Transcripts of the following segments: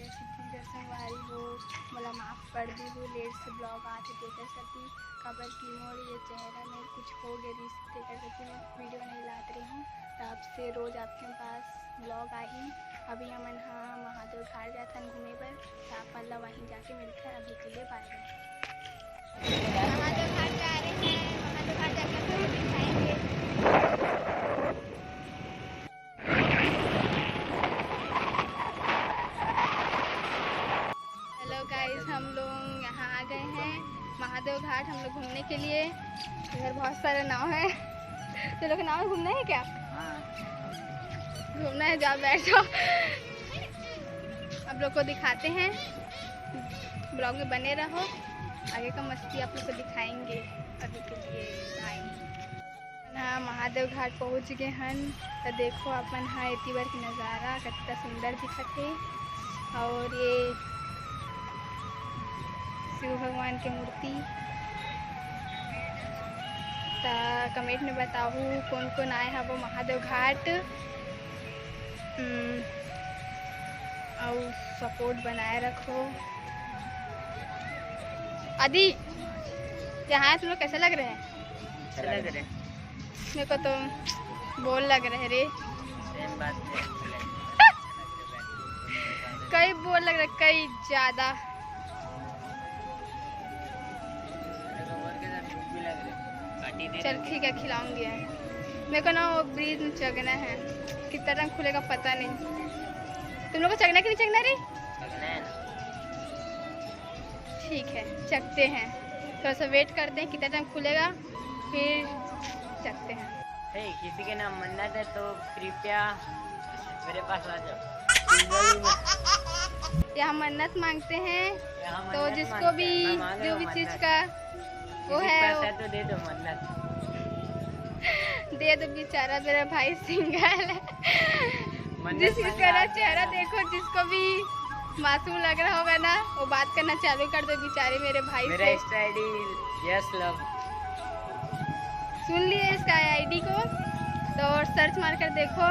जैसे कि संगवारी हो मला माफ़ कर दी हो लेट से ब्लॉग आते देकर सकी खबर की मोड़ ये चेहरा में कुछ हो गए रिश्ते कर सकी मैं वीडियो नहीं लाती रही हूँ तो आपसे रोज़ आपके पास ब्लॉग आई अभी हम हाँ महादेव घाट जाते हैं घूमे पर तो आप अल्लाह वहीं जाके मिलते हैं अभी के लिए बाय। महादेव घाट जा रहे हैं महादेव घाट जाकर दिखाएंगे। गाइस हम लोग यहाँ आ गए हैं महादेव घाट हम लोग घूमने के लिए। इधर बहुत सारे नाव है तो लोग नाव में घूमना है क्या? घूमना है जाओ बैठ जाओ। आप लोग को दिखाते हैं ब्लॉग में बने रहो आगे का मस्ती आप लोग को दिखाएंगे। अभी के लिए बाय। हाँ महादेव घाट पहुँच गए हैं तो देखो अपन हाँ इतनी बार की नज़ारा कितना सुंदर दिखत है और ये शिव भगवान की मूर्ति। तो कमेंट में बताओ कौन कौन आए हैं वो महादेव घाट और सपोर्ट बनाए रखो। आदि यहाँ तुम लोग कैसे लग रहे हैं? अच्छा लग रहे हैं। मेरे को तो बोल लग रहे रे। कई बोल लग रहे कई ज़्यादा। चल ठीक है खिलाऊंगी। मेरे को ना वो ब्रिज में चढ़ना है कितना टाइम खुलेगा पता नहीं। तुम लोग को चढ़ना कि नहीं चढ़ना रे? ठीक है चढ़ते हैं थोड़ा सा वेट करते हैं कितना टाइम खुलेगा फिर चढ़ते हैं। किसी के नाम मन्नत है तो कृपया मेरे पास आ जाओ। यहाँ मन्नत मांगते हैं तो जिसको भी जो भी चीज का वो है तो दे दो मन्नत दे दो। बेचारा मेरा भाई सिंगल है जिसका चेहरा देखो जिसको भी मासूम लग रहा होगा ना वो बात करना चालू कर दो बेचारे मेरे भाई मेरा इंस्टा आईडी यस लव सुन लिए इसका आईडी को तो सर्च मार कर देखो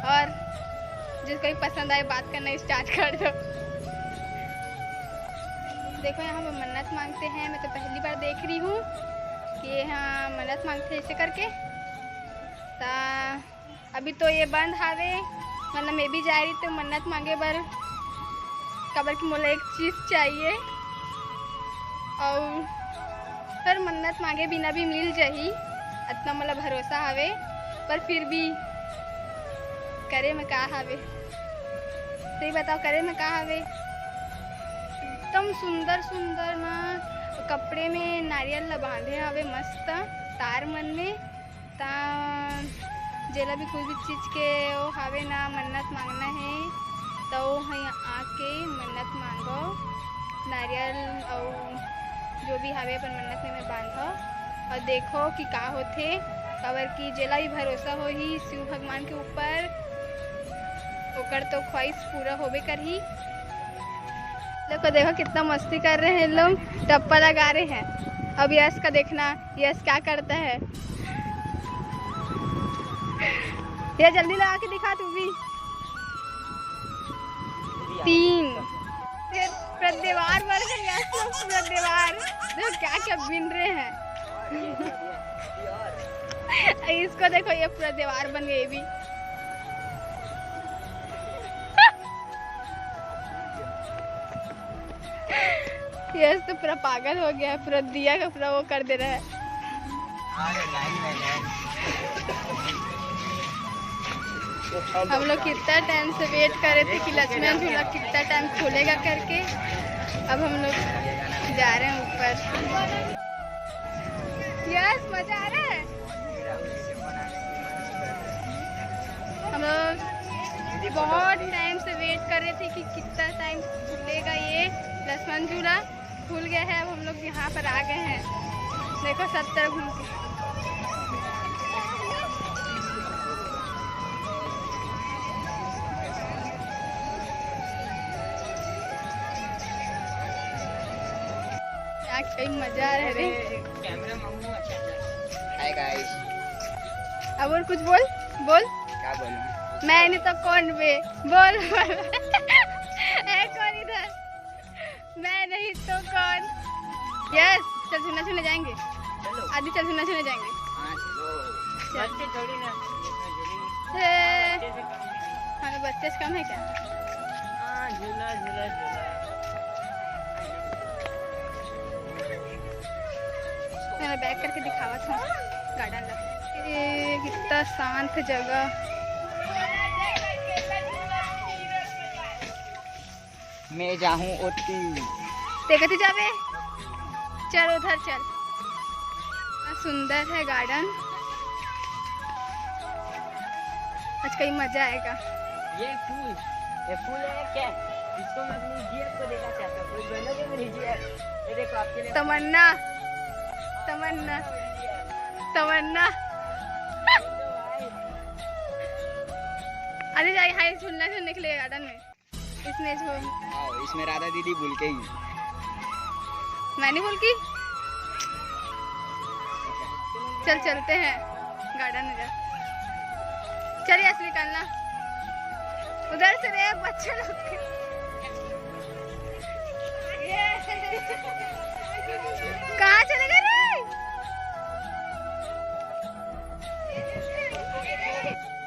और जिसको भी पसंद आए बात करना स्टार्ट कर दो। देखो यहाँ पे मन्नत मांगते हैं। मैं तो पहली बार देख रही हूँ कि यहाँ मन्नत मांगते हैं ऐसे करके। ता अभी तो ये बंद हावे मतलब मैं भी जा रही तो मन्नत मांगे बर कबर की मोला एक चीज़ चाहिए और हर मन्नत मांगे बिना भी मिल जाही इतना मतलब भरोसा हावे पर फिर भी करे में का हावे सही बताओ करे में का हावे। एकदम सुंदर सुंदर ना कपड़े में नारियल ला बांधे हवे मस्त तार मन में ता जेला भी कोई भी चीज़ के वो हवे ना मन्नत मांगना है तो यहाँ आके मन्नत मांगो नारियल और जो भी हवे अपन मन्नत में बांधो और देखो कि का होथे कबर की जेला भी भरोसा हो ही शिव भगवान के ऊपर ओकर तो ख्वाहिश पूरा होबे कर ही। लोग को देखो कितना मस्ती कर रहे हैं लोग टप्पा लगा रहे हैं। अब यश का देखना यश क्या करता है ये जल्दी लगा के दिखा तू भी। 3 पूरा दीवार बन गया पूरा दीवार देखो क्या क्या बिन रहे हैं। इसको देखो ये पूरा दीवार बन गई भी। यस तो पूरा पागल हो गया है पूरा दिया का पूरा वो कर दे रहा है। हम लोग कितना टाइम से वेट कर रहे थे कि लक्ष्मण झूला कितना टाइम खुलेगा करके। अब हम लोग जा रहे हैं ऊपर। यस मजा आ रहा है। हम लोग बहुत टाइम से वेट कर रहे थे कि कितना टाइम खुलेगा ये लक्ष्मण झूला खुल गया है। अब हम लोग यहाँ पर आ गए हैं देखो सब तरफ घूम के। कई मजा आ रहा है रे। Hi guys. अब और कुछ बोल बोल क्या बोलूं? मैंने तो कौन बे बोल बोल। एक यस, चल झूलना झूलने जाएंगे। चलो। आदि चल झूलना झूलने जाएंगे। हाँ चलो। बच्चे थोड़ी ना हे, बच्चे से कम नहीं। हमें बच्चे से कम है क्या? हाँ झूला झूला झूला। मैंने बैक करके दिखावा था गार्डन ला। ये कितना शांत जगह। मैं जाऊँ ओती। देखते जावे, चल उधर चल। कितना सुंदर है गार्डन। आज कहीं मजा आएगा। ये फूल है क्या? इसको मैं अपनी जीएफ को देना चाहता हूँ। कोई बोलोगे मेरी जीएफ? ये देखो आपके लिए तमन्ना, तमन्ना, तमन्ना। अरे जाए हाय झूलना झूलने के लिए गार्डन में। इसमें झूल, इसमें राधा दीदी भूल के ही। मैं नहीं बोल की। चल चलते हैं गार्डन में। जा चलिए असली निकालना उधर से रे बच्चे लोग के। कहाँ चले गए रे?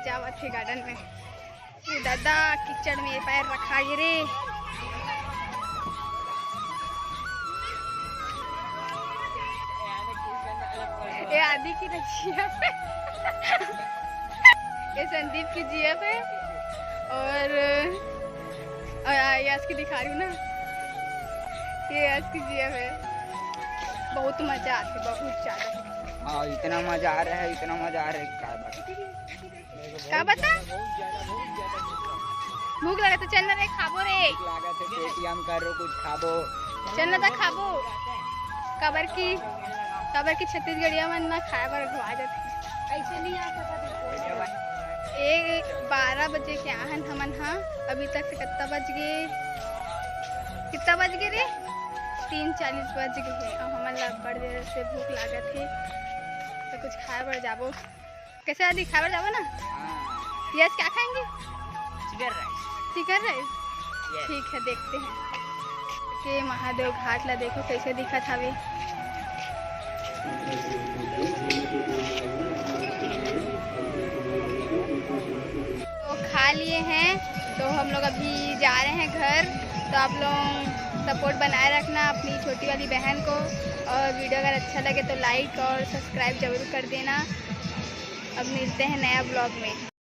जावा थे गार्डन में। ये दादा कीचड़ में पैर रखा ये रे। ये आदि की रजिया है। ये संदीप की जीएफ है और यश की दिखा रही हूँ ना, ये यश की जीएफ है। बहुत मजा आती है, बहुत ज्यादा। हाँ इतना मजा आ रहा है, इतना मजा आ रहा है क्या बता? भूख लगा तो चलना रे खाबो रे। लागत है पेटीएम करो कुछ खाबो। चलना था खाबो। कबर की छत्तीसगढ़िया मन ना खाए बर घुआ जाते। ऐसे नहीं आ सकता। 12 बजे के आहन हमन हाँ, अभी तक से कितना बज गए रे? 3:40 बज गए हैं। अब हमन ला बड़ देर से भूख लागत है तो कुछ खाए बर जाबो। कैसे आदि खाए बर जाबो ना? यस क्या खाएंगे? Chicken rice. ठीक है देखते हैं कि महादेव घाट ला देखो कैसे दिखत हवे। तो खा लिए हैं तो हम लोग अभी जा रहे हैं घर। तो आप लोग सपोर्ट बनाए रखना अपनी छोटी वाली बहन को, और वीडियो अगर अच्छा लगे तो लाइक और सब्सक्राइब जरूर कर देना। अब मिलते हैं नया ब्लॉग में।